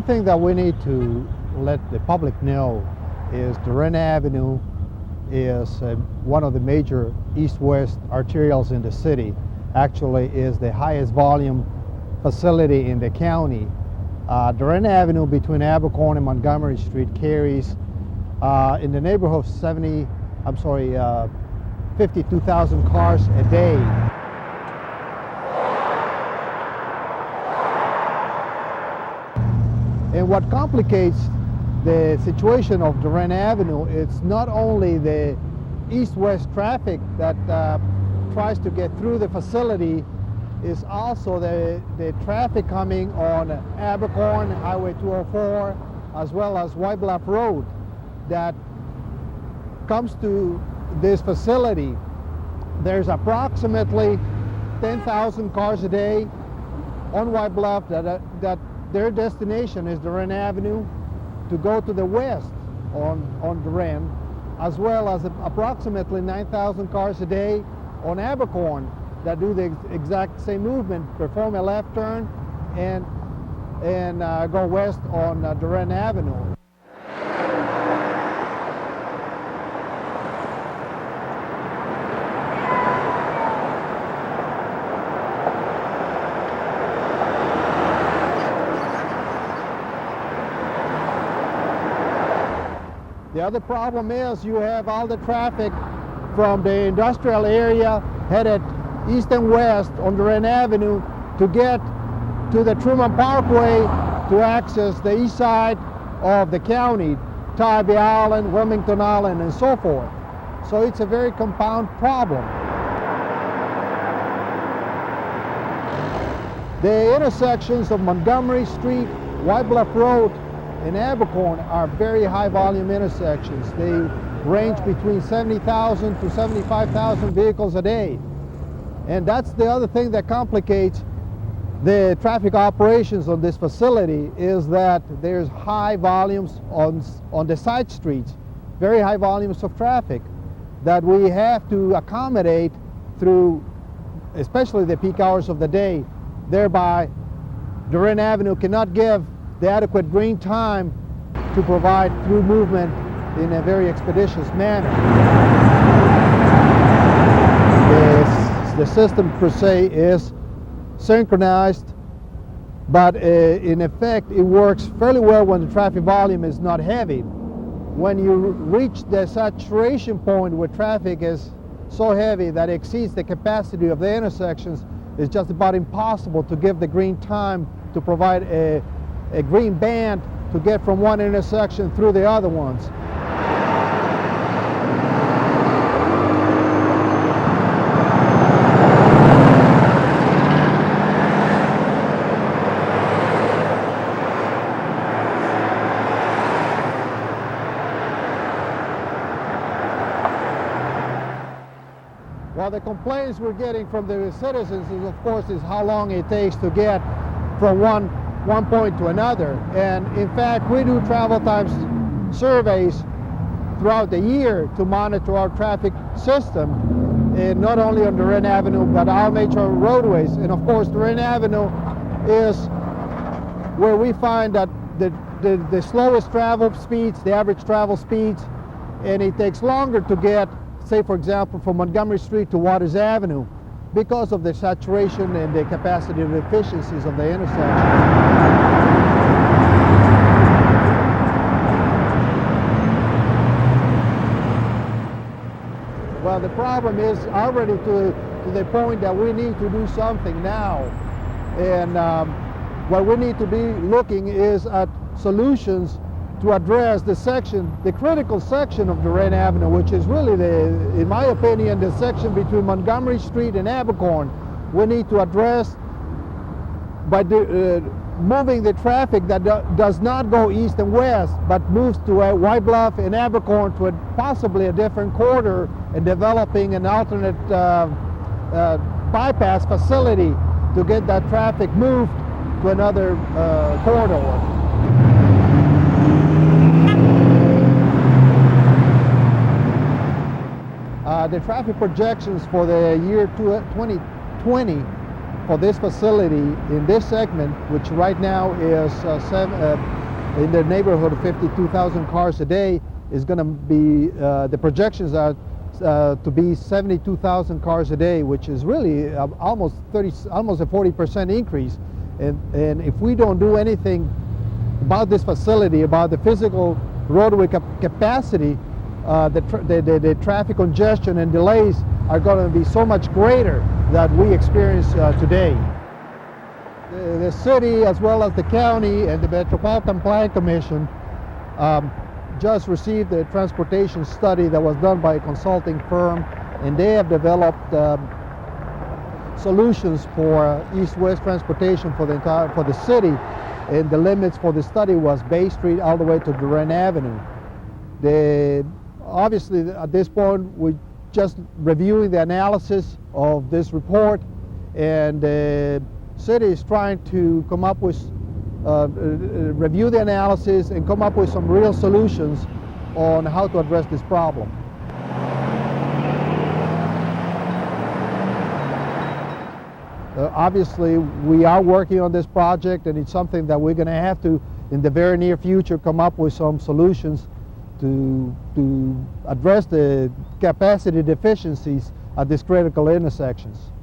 thing that we need to let the public know is Durant Avenue is one of the major east-west arterials in the city. Actually is the highest volume facility in the county. Durant Avenue between Abercorn and Montgomery Street carries in the neighborhood of 52,000 cars a day. And what complicates the situation of Durant Avenue, it's not only the east-west traffic that tries to get through the facility, is also the traffic coming on Abercorn, Highway 204, as well as White Bluff Road that comes to this facility. There's approximately 10,000 cars a day on White Bluff that their destination is Durant Avenue to go to the west on Durant, as well as approximately 9,000 cars a day on Abercorn that do the exact same movement, perform a left turn and go west on Durant Avenue. The other problem is you have all the traffic from the industrial area headed east and west on Durant Avenue to get to the Truman Parkway to access the east side of the county, Tybee Island, Wilmington Island, and so forth. So it's a very compound problem. The intersections of Montgomery Street, White Bluff Road, and Abercorn are very high volume intersections. They range between 70,000 to 75,000 vehicles a day. And that's the other thing that complicates the traffic operations on this facility, is that there's high volumes on the side streets, very high volumes of traffic that we have to accommodate through, especially the peak hours of the day. Thereby, Durant Avenue cannot give the adequate green time to provide through movement in a very expeditious manner. The system per se is synchronized, but in effect it works fairly well when the traffic volume is not heavy. When you reach the saturation point where traffic is so heavy that it exceeds the capacity of the intersections, it's just about impossible to give the green time to provide a green band to get from one intersection through the other ones. Well, the complaints we're getting from the citizens is, of course, is how long it takes to get from one point to another. And in fact, we do travel times surveys throughout the year to monitor our traffic system, and not only on Durant Avenue, but our major roadways. And of course, Durant Avenue is where we find that the slowest travel speeds, the average travel speeds, and it takes longer to get, say for example, from Montgomery Street to Waters Avenue, because of the saturation and the capacity of efficiencies of the intersection. Well, the problem is already to the point that we need to do something now. And what we need to be looking is at solutions to address the critical section of Durant Avenue, which is really, in my opinion, the section between Montgomery Street and Abercorn. We need to address by moving the traffic that does not go east and west, but moves to White Bluff and Abercorn to possibly a different corridor, and developing an alternate bypass facility to get that traffic moved to another corridor. The traffic projections for the year 2020 for this facility in this segment, which right now is in the neighborhood of 52,000 cars a day, is going to be, the projections are to be 72,000 cars a day, which is really almost a 40% increase. And if we don't do anything about this facility, about the physical roadway capacity, the traffic congestion and delays are going to be so much greater than we experience today. The city, as well as the county and the Metropolitan Planning Commission, just received a transportation study that was done by a consulting firm, and they have developed solutions for east-west transportation for the city. And the limits for the study was Bay Street all the way to Durant Avenue. Obviously, at this point, we're just reviewing the analysis of this report, and the city is trying to come up with, review the analysis and come up with some real solutions on how to address this problem. Obviously, we are working on this project, and it's something that we're going to have to, in the very near future, come up with some solutions to address the capacity deficiencies at these critical intersections.